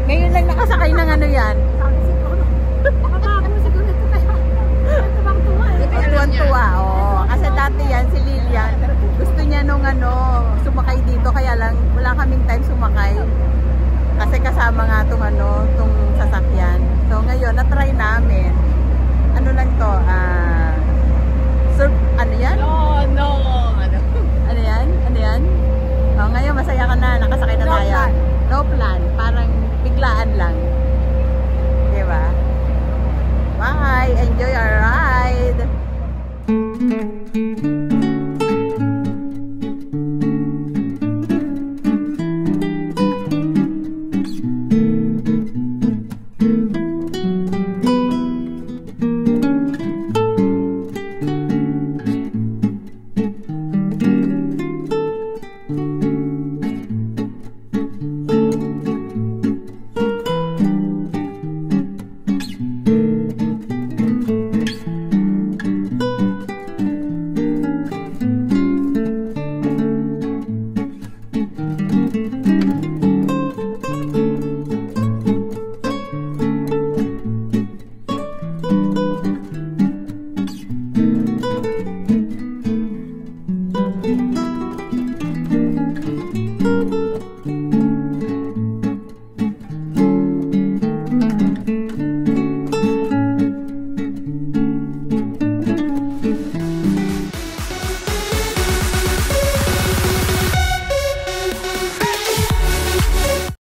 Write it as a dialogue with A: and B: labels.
A: Ngayon lang nakasakay ng ano yan.
B: Sabi siguro. Makakapo siguro ito kaya. Tuwang-tuwa eh.
A: Tuwan-tuwa, oh. Kasi dati yan, si Lilian, gusto niya nung ano, sumakay dito, kaya lang wala kaming time sumakay. Kasi kasama nga tong ano, tong sasakyan. So ngayon, na-try namin. Ano lang to, ano yan?
C: No.
A: Ano yan? Ano yan? Oh, ngayon, masaya ka na, nakasakay na tayo. No plan. Parang biglaan lang. Diba? Bye! Enjoy our ride!